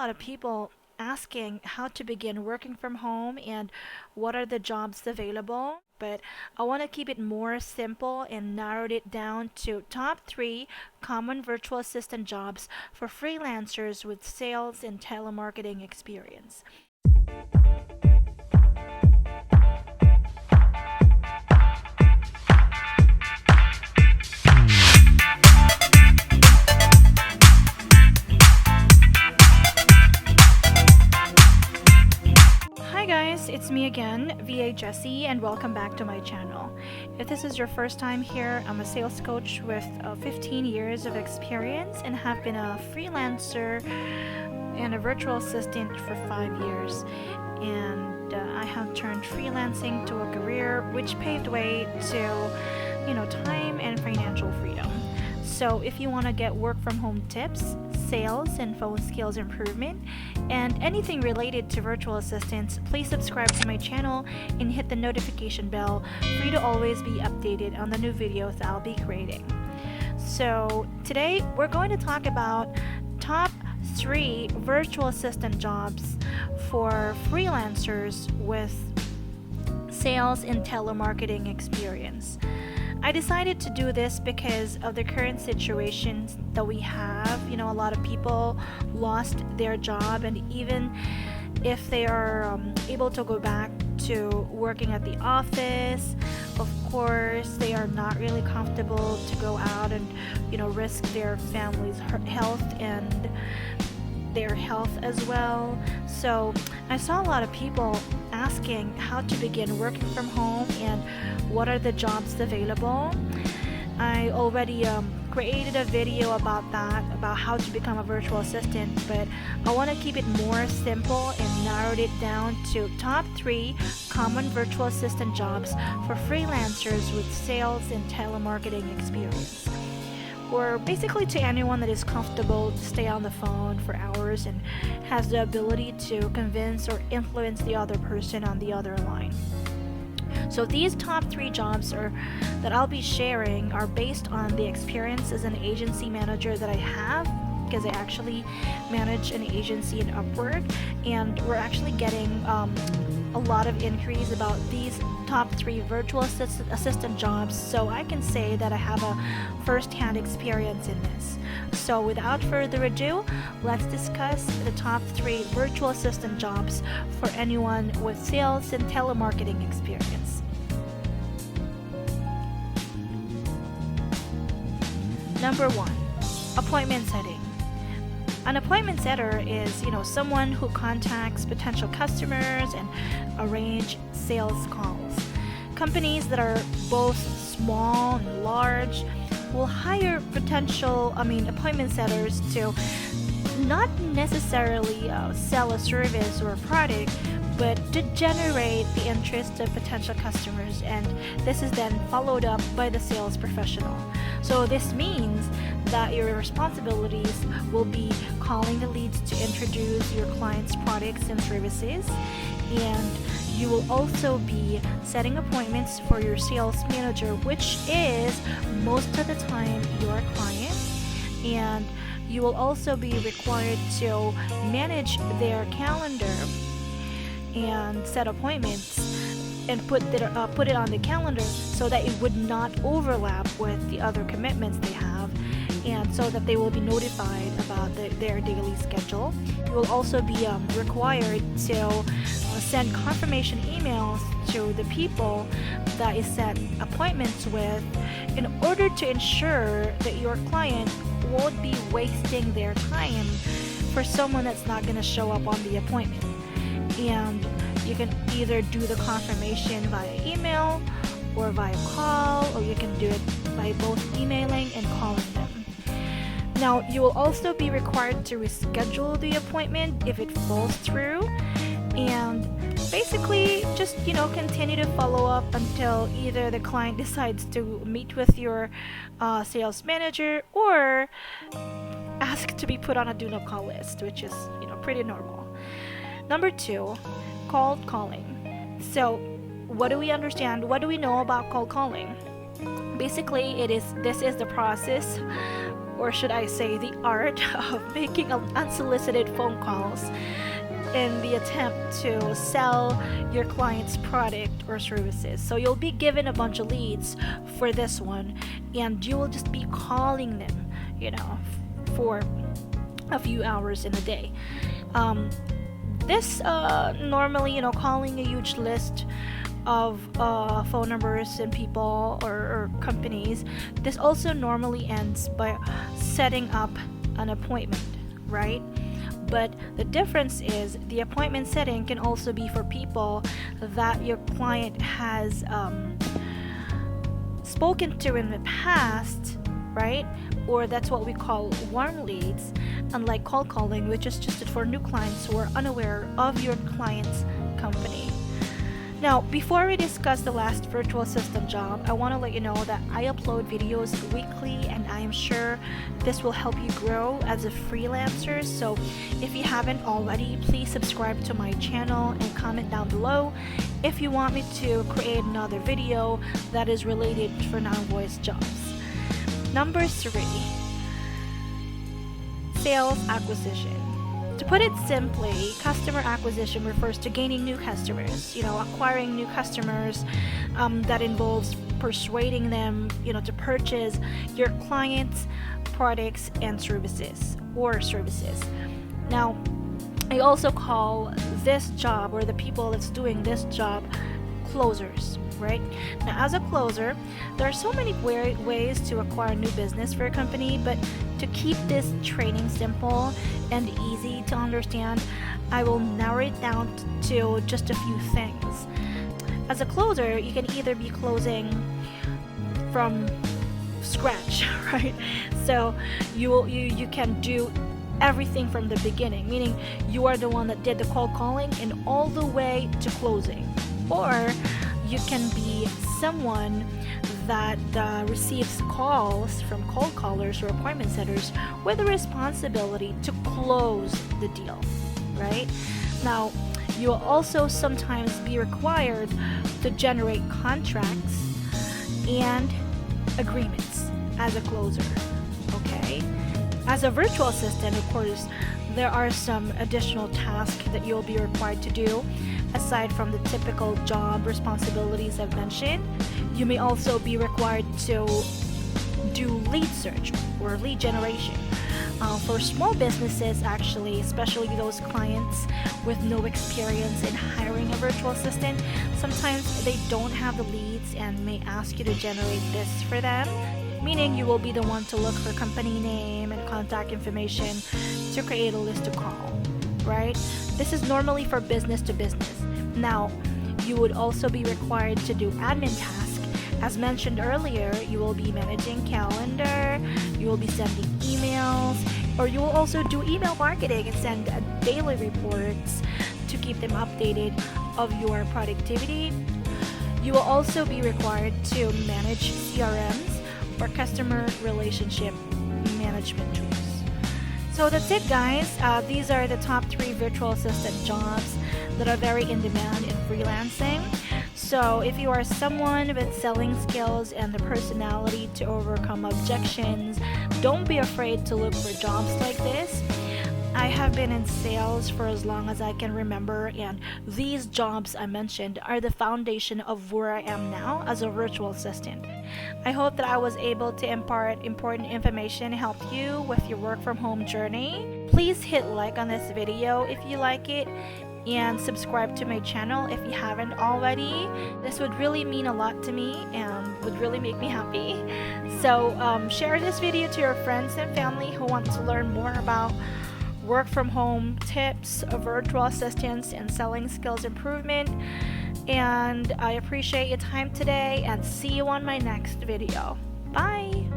A lot of people asking how to begin working from home and what are the jobs available. But I want to keep it more simple and narrowed it down to top three common virtual assistant jobs for freelancers with sales and telemarketing experience. Hi guys, it's me again, VA Jessie, and welcome back to my channel. If this is your first time here, I'm a sales coach with 15 years of experience and have been a freelancer and a virtual assistant for 5 years. And I have turned freelancing to a career which paved way to, time and financial freedom. So if you want to get work from home tips, sales and phone skills improvement, and anything related to virtual assistants, please subscribe to my channel and hit the notification bell for you to always be updated on the new videos that I'll be creating. So today we're going to talk about top 3 virtual assistant jobs for freelancers with sales and telemarketing experience. I decided to do this because of the current situations that we have. A lot of people lost their job, and even if they are able to go back to working at the office, of course, they are not really comfortable to go out and, risk their family's health and their health as well. So I saw a lot of people asking how to begin working from home and what are the jobs available. I already created a video about that, about how to become a virtual assistant, but I want to keep it more simple and narrowed it down to top 3 common virtual assistant jobs for freelancers with sales and telemarketing experience, or basically to anyone that is comfortable to stay on the phone for hours and has the ability to convince or influence the other person on the other line. So these top 3 jobs that I'll be sharing are based on the experience as an agency manager that I have, because I actually manage an agency in Upwork, and we're actually getting a lot of inquiries about these top 3 virtual assistant jobs, so I can say that I have a first-hand experience in this. So without further ado, let's discuss the top 3 virtual assistant jobs for anyone with sales and telemarketing experience. Number 1, appointment setting. An appointment setter is, someone who contacts potential customers and arrange sales calls. Companies that are both small and large will hire appointment setters to not necessarily sell a service or a product, but to generate the interest of potential customers, and this is then followed up by the sales professional. So this means that your responsibilities will be calling the leads to introduce your client's products and services, and you will also be setting appointments for your sales manager, which is most of the time your client, and you will also be required to manage their calendar and set appointments and put it on the calendar so that it would not overlap with the other commitments they have, and so that they will be notified about their daily schedule. You will also be required to send confirmation emails to the people that is set appointments with, in order to ensure that your client won't be wasting their time for someone that's not going to show up on the appointment. And you can either do the confirmation via email or via call, or you can do it by both emailing and calling them. Now, you will also be required to reschedule the appointment if it falls through, and basically just continue to follow up until either the client decides to meet with your sales manager or ask to be put on a do not call list, which is pretty normal. Number 2, cold calling. So what do we understand? What do we know about cold calling? Basically, this is the process or should I say the art of making unsolicited phone calls in the attempt to sell your client's product or services. So you'll be given a bunch of leads for this one, and you will just be calling them, for a few hours in a day. This normally, calling a huge list of phone numbers and people or companies, this also normally ends by setting up an appointment, right? But the difference is the appointment setting can also be for people that your client has spoken to in the past, right? Or that's what we call warm leads, unlike cold calling, which is just for new clients who are unaware of your client's company. Now, before we discuss the last virtual assistant job, I want to let you know that I upload videos weekly, and I am sure this will help you grow as a freelancer. So if you haven't already, please subscribe to my channel and comment down below if you want me to create another video that is related for non-voice jobs. Number 3, sales acquisition. To put it simply, customer acquisition refers to gaining new customers, acquiring new customers. That involves persuading them, to purchase your clients' products and services. Now, I also call this job, or the people that's doing this job, closers, right? Now, as a closer, there are so many ways to acquire new business for a company, but to keep this training simple and easy to understand, I will narrow it down to just a few things. As a closer, you can either be closing from scratch, right? So you can do everything from the beginning, meaning you are the one that did the cold calling and all the way to closing. Or you can be someone that receives calls from cold callers or appointment setters with the responsibility to close the deal, right? Now, you will also sometimes be required to generate contracts and agreements as a closer, okay? As a virtual assistant, of course, there are some additional tasks that you'll be required to do aside from the typical job responsibilities I've mentioned. You may also be required to do lead search or lead generation. For small businesses, actually, especially those clients with no experience in hiring a virtual assistant, sometimes they don't have the leads and may ask you to generate this for them, meaning you will be the one to look for company name and contact information to create a list to call, right? This is normally for business to business. Now, you would also be required to do admin tasks. As mentioned earlier, you will be managing calendar, you will be sending emails, or you will also do email marketing and send daily reports to keep them updated of your productivity. You will also be required to manage CRMs or customer relationship management tools. So that's it, guys. These are the top 3 virtual assistant jobs that are very in demand in freelancing. So if you are someone with selling skills and the personality to overcome objections, don't be afraid to look for jobs like this. I have been in sales for as long as I can remember, and these jobs I mentioned are the foundation of where I am now as a virtual assistant. I hope that I was able to impart important information and help you with your work from home journey. Please hit like on this video if you like it, and subscribe to my channel if you haven't already. This would really mean a lot to me and would really make me happy. So share this video to your friends and family who want to learn more about work from home tips, virtual assistants, and selling skills improvement. And I appreciate your time today, and see you on my next video. Bye!